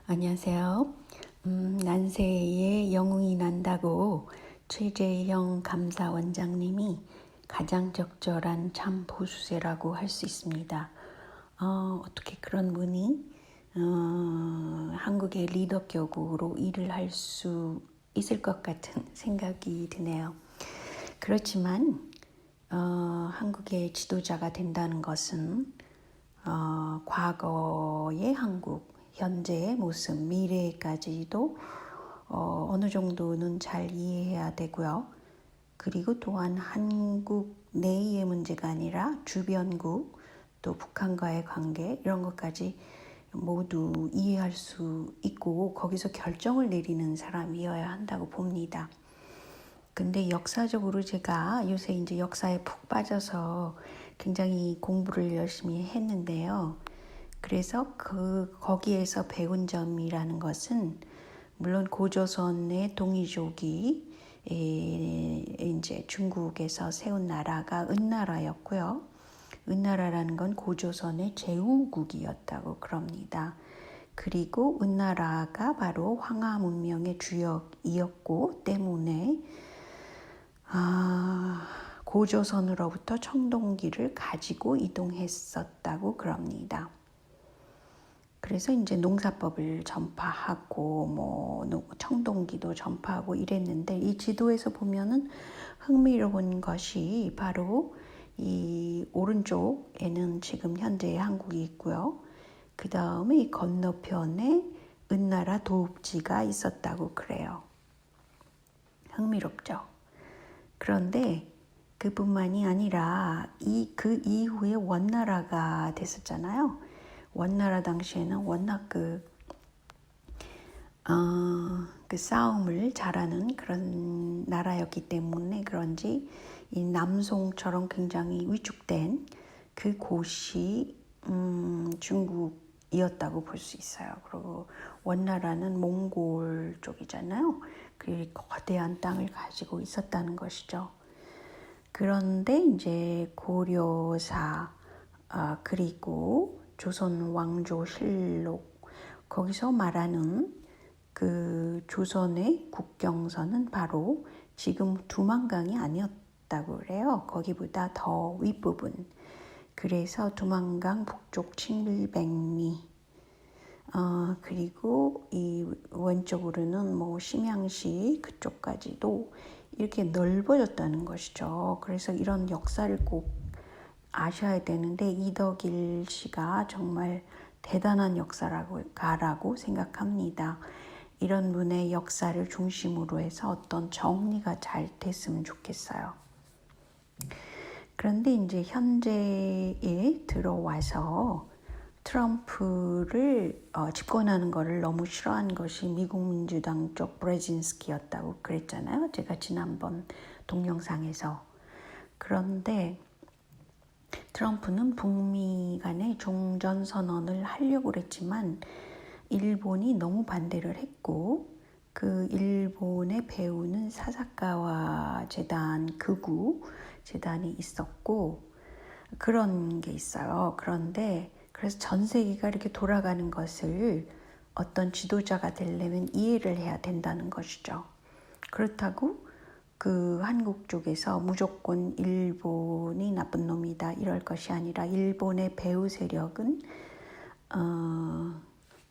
안녕하세요. 난세에 영웅이 난다고 최재형 감사원장님이 가장 적절한 참 보수세라고 할 수 있습니다. 어떻게 그런 분이 한국의 리더격으로 일을 할 수 있을 것 같은 생각이 드네요. 그렇지만 한국의 지도자가 된다는 것은 과거의 한국, 현재의 모습, 미래까지도 어느 정도는 잘 이해해야 되고요. 그리고 또한 한국 내의 문제가 아니라 주변국, 또 북한과의 관계 이런 것까지 모두 이해할 수 있고 거기서 결정을 내리는 사람이어야 한다고 봅니다. 근데 역사적으로 제가 요새 이제 역사에 푹 빠져서 굉장히 공부를 열심히 했는데요. 그래서 거기에서 배운 점이라는 것은 물론 고조선의 동이족이 이제 중국에서 세운 나라가 은나라였고요. 은나라라는 건 고조선의 제후국이었다고 그럽니다. 그리고 은나라가 바로 황하 문명의 주역이었고 때문에 고조선으로부터 청동기를 가지고 이동했었다고 그럽니다. 그래서 이제 농사법을 전파하고 청동기도 전파하고 이랬는데 이 지도에서 보면은 흥미로운 것이 바로 이 오른쪽에는 지금 현재 한국이 있고요. 그 다음에 이 건너편에 은나라 도읍지가 있었다고 그래요. 흥미롭죠. 그런데 그뿐만이 아니라 그 이후에 원나라가 됐었잖아요. 원나라 당시에는 워낙 그 싸움을 잘하는 그런 나라였기 때문에 그런지 이 남송처럼 굉장히 위축된 그 곳이 중국이었다고 볼 수 있어요. 그리고 원나라는 몽골 쪽이잖아요. 그 거대한 땅을 가지고 있었다는 것이죠. 그런데 이제 고려사 그리고 조선 왕조실록 거기서 말하는 그 조선의 국경선은 바로 지금 두만강이 아니었다고 그래요. 거기보다 더 윗부분. 그래서 두만강 북쪽 700리 그리고 이 왼쪽으로는 심양시 그쪽까지도 이렇게 넓어졌다는 것이죠. 그래서 이런 역사를 꼭 아셔야 되는데 이덕일 씨가 정말 대단한 역사가라고 생각합니다. 이런 분의 역사를 중심으로 해서 어떤 정리가 잘 됐으면 좋겠어요. 그런데 이제 현재에 들어와서 트럼프를 집권하는 것을 너무 싫어한 것이 미국 민주당 쪽 브레진스키였다고 그랬잖아요. 제가 지난번 동영상에서. 그런데 트럼프는 북미 간의 종전선언을 하려고 그랬지만 일본이 너무 반대를 했고 그 일본의 배우는 사사카와 재단 극우 재단이 있었고 그런 게 있어요. 그런데 그래서 전 세계가 이렇게 돌아가는 것을 어떤 지도자가 되려면 이해를 해야 된다는 것이죠. 그렇다고 그 한국 쪽에서 무조건 일본이 나쁜 놈이다 이럴 것이 아니라 일본의 배후 세력은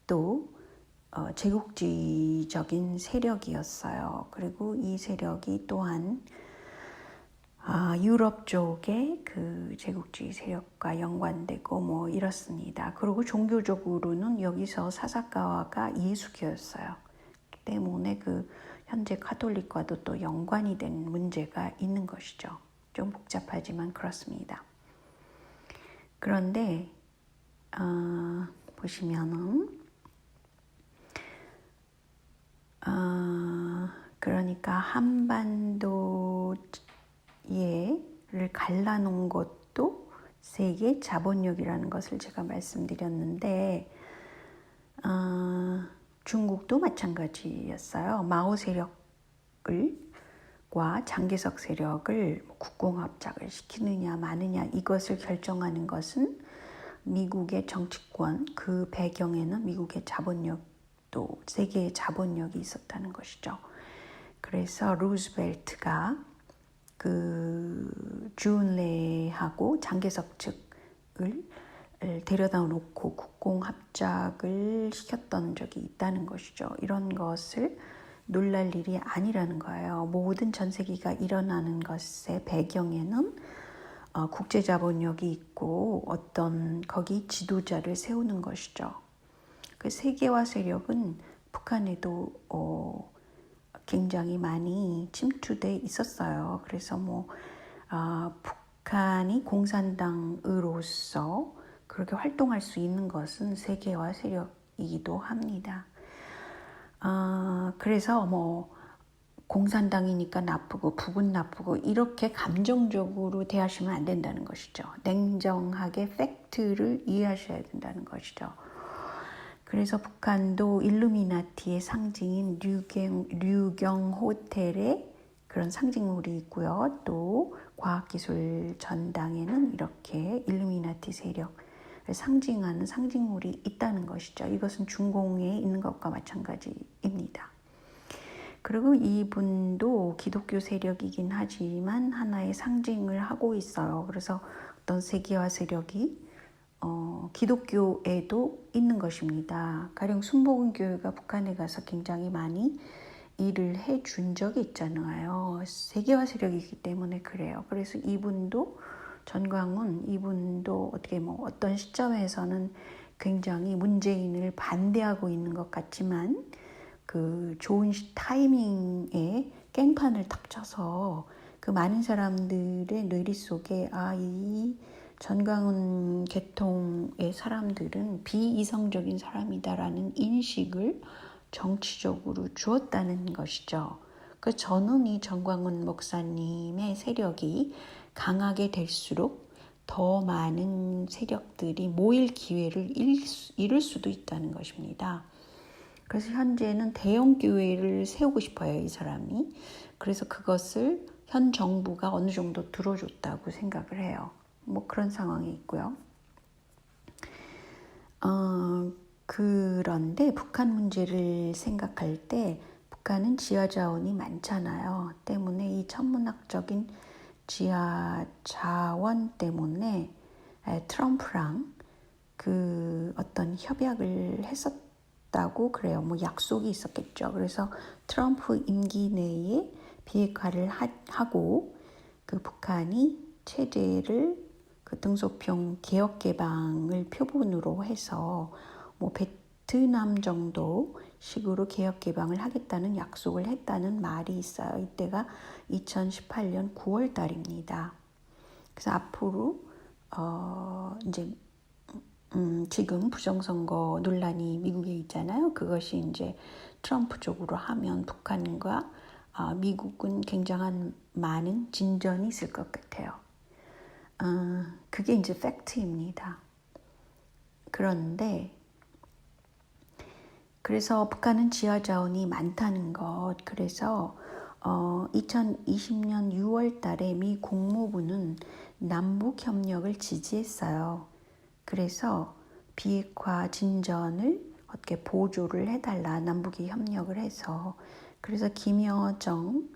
또 제국주의적인 세력이었어요. 그리고 이 세력이 또한 유럽 쪽의 그 제국주의 세력과 연관되고 이렇습니다. 그리고 종교적으로는 여기서 사사카와가 예수교였어요. 때문에 그 현재 카톨릭과도 또 연관이 된 문제가 있는 것이죠. 좀 복잡하지만 그렇습니다. 그런데 보시면은 그러니까 한반도를 갈라놓은 것도 세계 자본력이라는 것을 제가 말씀드렸는데 중국도 마찬가지였어요. 마오 세력과 장개석 세력을 국공합작을 시키느냐 마느냐 이것을 결정하는 것은 미국의 정치권 그 배경에는 미국의 자본력 또 세계의 자본력이 있었다는 것이죠. 그래서 루즈벨트가 그 주은래하고 장개석 측을 데려다 놓고 국공합작을 시켰던 적이 있다는 것이죠. 이런 것을 놀랄 일이 아니라는 거예요. 모든 전세기가 일어나는 것의 배경에는 국제자본력이 있고 어떤 거기 지도자를 세우는 것이죠. 그 세계화 세력은 북한에도 굉장히 많이 침투돼 있었어요. 그래서 북한이 공산당으로서 그렇게 활동할 수 있는 것은 세계화 세력이기도 합니다. 그래서 공산당이니까 나쁘고 북은 나쁘고 이렇게 감정적으로 대하시면 안 된다는 것이죠. 냉정하게 팩트를 이해하셔야 된다는 것이죠. 그래서 북한도 일루미나티의 상징인 류경 호텔에 그런 상징물이 있고요. 또 과학기술 전당에는 이렇게 일루미나티 세력을 상징하는 상징물이 있다는 것이죠. 이것은 중공에 있는 것과 마찬가지입니다. 그리고 이분도 기독교 세력이긴 하지만 하나의 상징을 하고 있어요. 그래서 어떤 세계화 세력이 기독교에도 있는 것입니다. 가령 순복음교회가 북한에 가서 굉장히 많이 일을 해준 적이 있잖아요. 세계화 세력이기 때문에 그래요. 그래서 이분도 전광훈 이분도 어떤 시점에서는 굉장히 문재인을 반대하고 있는 것 같지만 그 좋은 타이밍에 깽판을 탁 쳐서 그 많은 사람들의 뇌리 속에 이 전광훈 계통의 사람들은 비이성적인 사람이다라는 인식을 정치적으로 주었다는 것이죠. 저는 이 전광훈 목사님의 세력이 강하게 될수록 더 많은 세력들이 모일 기회를 잃을 수도 있다는 것입니다. 그래서 현재는 대형 교회를 세우고 싶어요, 이 사람이. 그래서 그것을 현 정부가 어느 정도 들어줬다고 생각을 해요. 그런 상황이 있고요. 그런데 북한 문제를 생각할 때 북한은 지하 자원이 많잖아요. 때문에 이 천문학적인 지하 자원 때문에 트럼프랑 그 어떤 협약을 했었다고 그래요. 약속이 있었겠죠. 그래서 트럼프 임기 내에 비핵화를 하고 그 북한이 체제를 그 등소평 개혁 개방을 표본으로 해서 베트남 정도 식으로 개혁 개방을 하겠다는 약속을 했다는 말이 있어요. 이때가 2018년 9월 달입니다. 그래서 앞으로 이제 지금 부정선거 논란이 미국에 있잖아요. 그것이 이제 트럼프 쪽으로 하면 북한과 미국은 굉장한 많은 진전이 있을 것 같아요. 그게 이제 팩트입니다. 그래서 북한은 지하 자원이 많다는 것. 그래서 2020년 6월 달에 미 국무부는 남북 협력을 지지했어요. 그래서 비핵화 진전을 어떻게 보조를 해달라, 남북이 협력을 해서. 그래서 김여정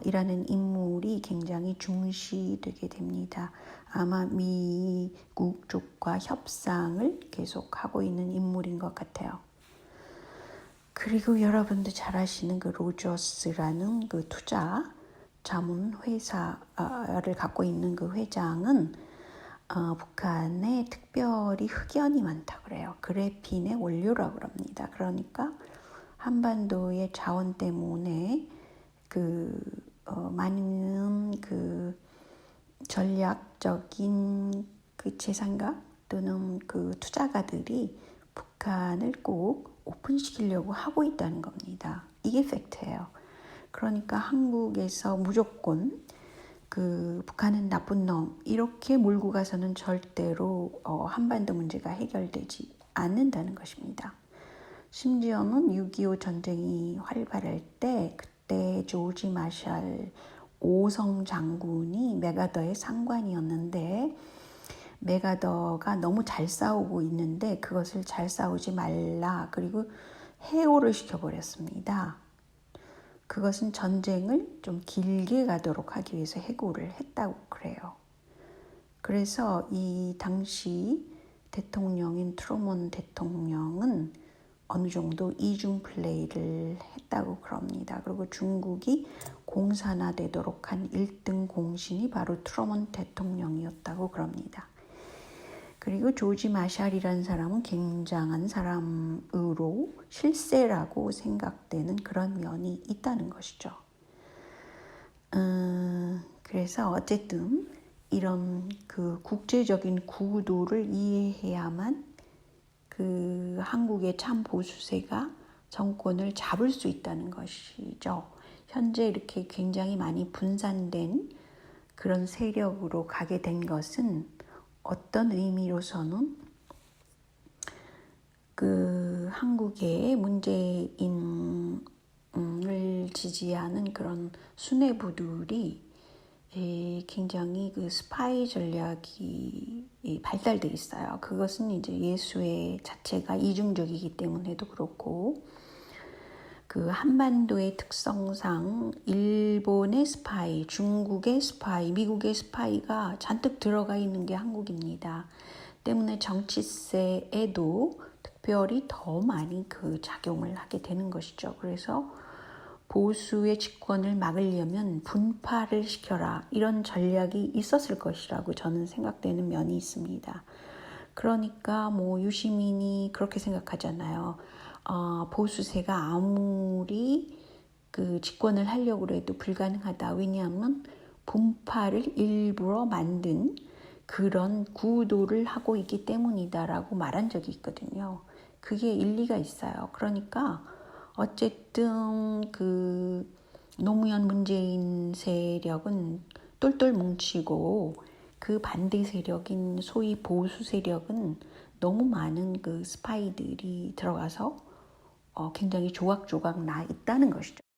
이라는 인물이 굉장히 중시되게 됩니다. 아마 미국 쪽과 협상을 계속하고 있는 인물인 것 같아요. 그리고 여러분도 잘 아시는 그 로저스라는 그 투자 자문 회사를 갖고 있는 그 회장은 북한에 특별히 흑연이 많다고 그래요. 그래핀의 원료라고 합니다. 그러니까 한반도의 자원 때문에 많은 그 전략적인 그 재산가 또는 그 투자가들이 북한을 꼭 오픈시키려고 하고 있다는 겁니다. 이게 팩트예요. 그러니까 한국에서 무조건 그 북한은 나쁜 놈 이렇게 몰고 가서는 절대로 한반도 문제가 해결되지 않는다는 것입니다. 심지어는 6.25 전쟁이 활발할 때 그때 조지 마샬 5성 장군이 메가더의 상관이었는데 메가더가 너무 잘 싸우고 있는데 그것을 잘 싸우지 말라. 그리고 해고를 시켜버렸습니다. 그것은 전쟁을 좀 길게 가도록 하기 위해서 해고를 했다고 그래요. 그래서 이 당시 대통령인 트루먼 대통령은 어느 정도 이중 플레이를 했다고 그럽니다. 그리고 중국이 공산화되도록 한 1등 공신이 바로 트루먼 대통령이었다고 그럽니다. 그리고 조지 마샬이라는 사람은 굉장한 사람으로 실세라고 생각되는 그런 면이 있다는 것이죠. 그래서 어쨌든 이런 그 국제적인 구도를 이해해야만 그 한국의 참 보수세가 정권을 잡을 수 있다는 것이죠. 현재 이렇게 굉장히 많이 분산된 그런 세력으로 가게 된 것은 어떤 의미로서는 그 한국의 문재인을 지지하는 그런 수뇌부들이 굉장히 그 스파이 전략이 발달돼 있어요. 그것은 이제 예수의 자체가 이중적이기 때문에도 그렇고, 그 한반도의 특성상 일본의 스파이, 중국의 스파이, 미국의 스파이가 잔뜩 들어가 있는 게 한국입니다. 때문에 정치세에도 특별히 더 많이 그 작용을 하게 되는 것이죠. 그래서 보수의 집권을 막으려면 분파를 시켜라, 이런 전략이 있었을 것이라고 저는 생각되는 면이 있습니다. 그러니까 뭐 유시민이 그렇게 생각하잖아요. 보수세가 아무리 그 집권을 하려고 해도 불가능하다. 왜냐하면 분파를 일부러 만든 그런 구도를 하고 있기 때문이다라고 말한 적이 있거든요. 그게 일리가 있어요. 그러니까 어쨌든 그 노무현 문재인 세력은 똘똘 뭉치고 그 반대 세력인 소위 보수 세력은 너무 많은 그 스파이들이 들어가서 굉장히 조각조각 나 있다는 것이죠.